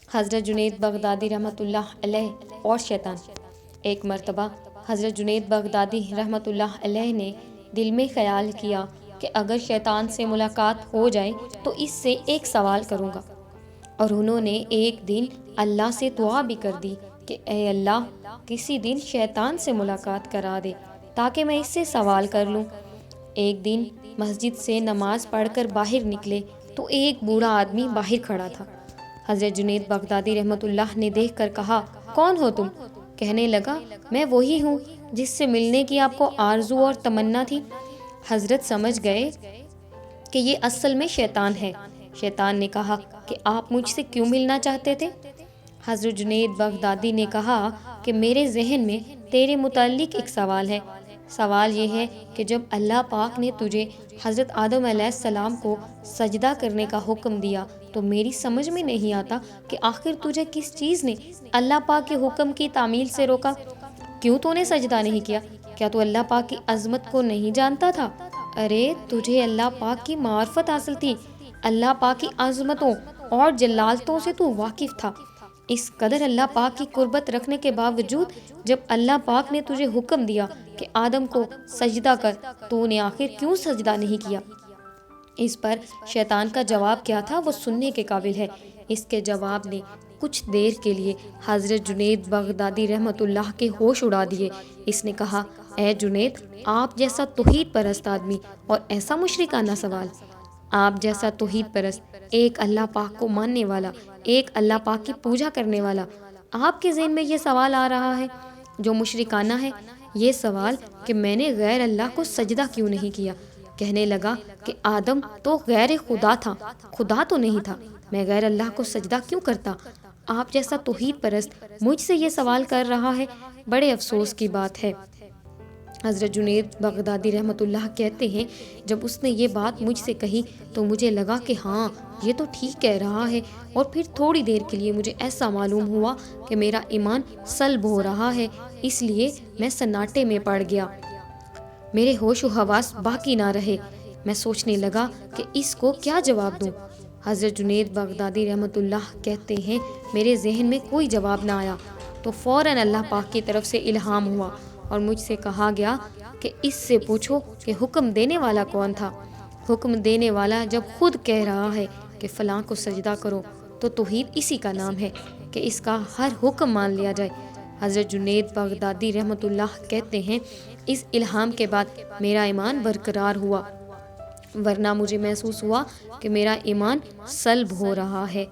حضرت جنید بغدادی رحمۃ اللہ علیہ اور شیطان۔ ایک مرتبہ حضرت جنید بغدادی رحمۃ اللہ علیہ نے دل میں خیال کیا کہ اگر شیطان سے ملاقات ہو جائے تو اس سے ایک سوال کروں گا، اور انہوں نے ایک دن اللہ سے دعا بھی کر دی کہ اے اللہ، کسی دن شیطان سے ملاقات کرا دے تاکہ میں اس سے سوال کر لوں۔ ایک دن مسجد سے نماز پڑھ کر باہر نکلے تو ایک بوڑھا آدمی باہر کھڑا تھا۔ حضرت جنید بغدادی رحمۃ اللہ نے دیکھ کر کہا، کون ہو تم؟ کہنے لگا، میں وہی ہوں جس سے ملنے کی آپ کو آرزو اور تمنا تھی۔ حضرت سمجھ گئے کہ یہ اصل میں شیطان ہے۔ شیطان نے کہا کہ آپ مجھ سے کیوں ملنا چاہتے تھے؟ حضرت جنید بغدادی نے کہا کہ میرے ذہن میں تیرے متعلق ایک سوال ہے۔ سوال یہ ہے کہ جب اللہ پاک نے تجھے حضرت آدم علیہ السلام کو سجدہ کرنے کا حکم دیا تو میری سمجھ میں نہیں آتا کہ آخر تجھے کس چیز نے اللہ پاک کے حکم کی تعمیل سے روکا؟ کیوں تو نے سجدہ نہیں کیا؟ کیا تو اللہ پاک کی عظمت کو نہیں جانتا تھا؟ ارے تجھے اللہ پاک کی معرفت حاصل تھی، اللہ پاک کی عظمتوں اور جلالتوں سے تو واقف تھا۔ اس قدر اللہ پاک کی قربت رکھنے کے باوجود جب اللہ پاک نے تجھے حکم دیا کہ آدم کو سجدہ کر تو نے آخر کیوں سجدہ نہیں کیا؟ اس پر شیطان کا جواب کیا تھا وہ سننے کے قابل ہے۔ اس کے جواب نے کچھ دیر کے لیے حضرت جنید بغدادی رحمۃ اللہ کے ہوش اڑا دیے۔ اس نے کہا، اے جنید، آپ جیسا توحید پرست آدمی اور ایسا مشرکانہ سوال، آپ جیسا توحید پرست، ایک اللہ پاک کو ماننے والا، ایک اللہ پاک کی پوجا کرنے والا، آپ کے ذہن میں یہ سوال آ رہا ہے جو مشرکانہ ہے، یہ سوال کہ میں نے غیر اللہ کو سجدہ کیوں نہیں کیا؟ کہنے لگا کہ آدم تو غیر خدا تھا، خدا تو نہیں تھا، میں غیر اللہ کو سجدہ کیوں کرتا؟ آپ جیسا توحید پرست مجھ سے یہ سوال کر رہا ہے، بڑے افسوس کی بات ہے۔ حضرت جنید بغدادی رحمۃ اللہ کہتے ہیں، جب اس نے یہ بات مجھ سے کہی تو مجھے لگا کہ ہاں یہ تو ٹھیک کہہ رہا ہے، اور پھر تھوڑی دیر کے لیے مجھے ایسا معلوم ہوا کہ میرا ایمان سلب ہو رہا ہے، اس لیے میں سناٹے میں پڑ گیا، میرے ہوش و حواس باقی نہ رہے۔ میں سوچنے لگا کہ اس کو کیا جواب دوں۔ حضرت جنید بغدادی رحمۃ اللہ کہتے ہیں، میرے ذہن میں کوئی جواب نہ آیا تو فوراً اللہ پاک کی طرف سے الہام ہوا اور مجھ سے کہا گیا کہ اس سے پوچھو کہ حکم دینے والا کون تھا۔ حکم دینے والا جب خود کہہ رہا ہے کہ فلاں کو سجدہ کرو تو توحید اسی کا نام ہے کہ اس کا ہر حکم مان لیا جائے۔ حضرت جنید بغدادی رحمۃ اللہ کہتے ہیں، اس الہام کے بعد میرا ایمان برقرار ہوا، ورنہ مجھے محسوس ہوا کہ میرا ایمان سلب ہو رہا ہے۔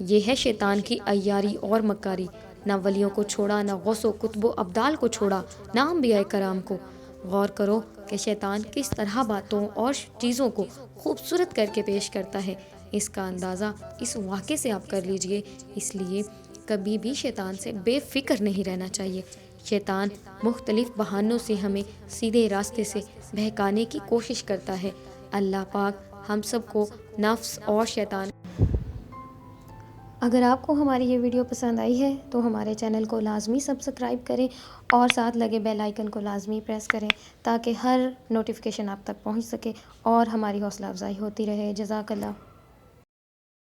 یہ ہے شیطان کی عیاری اور مکاری، نہ ولیوں کو چھوڑا، نہ غوث و کتب و ابدال کو چھوڑا، نہ انبیاء کرام کو۔ غور کرو کہ شیطان کس طرح باتوں اور چیزوں کو خوبصورت کر کے پیش کرتا ہے، اس کا اندازہ اس واقعے سے آپ کر لیجئے۔ اس لیے کبھی بھی شیطان سے بے فکر نہیں رہنا چاہیے۔ شیطان مختلف بہانوں سے ہمیں سیدھے راستے سے بہکانے کی کوشش کرتا ہے۔ اللہ پاک ہم سب کو نفس اور شیطان۔ اگر آپ کو ہماری یہ ویڈیو پسند آئی ہے تو ہمارے چینل کو لازمی سبسکرائب کریں اور ساتھ لگے بیل آئیکن کو لازمی پریس کریں تاکہ ہر نوٹیفیکیشن آپ تک پہنچ سکے اور ہماری حوصلہ افزائی ہوتی رہے۔ جزاک اللہ۔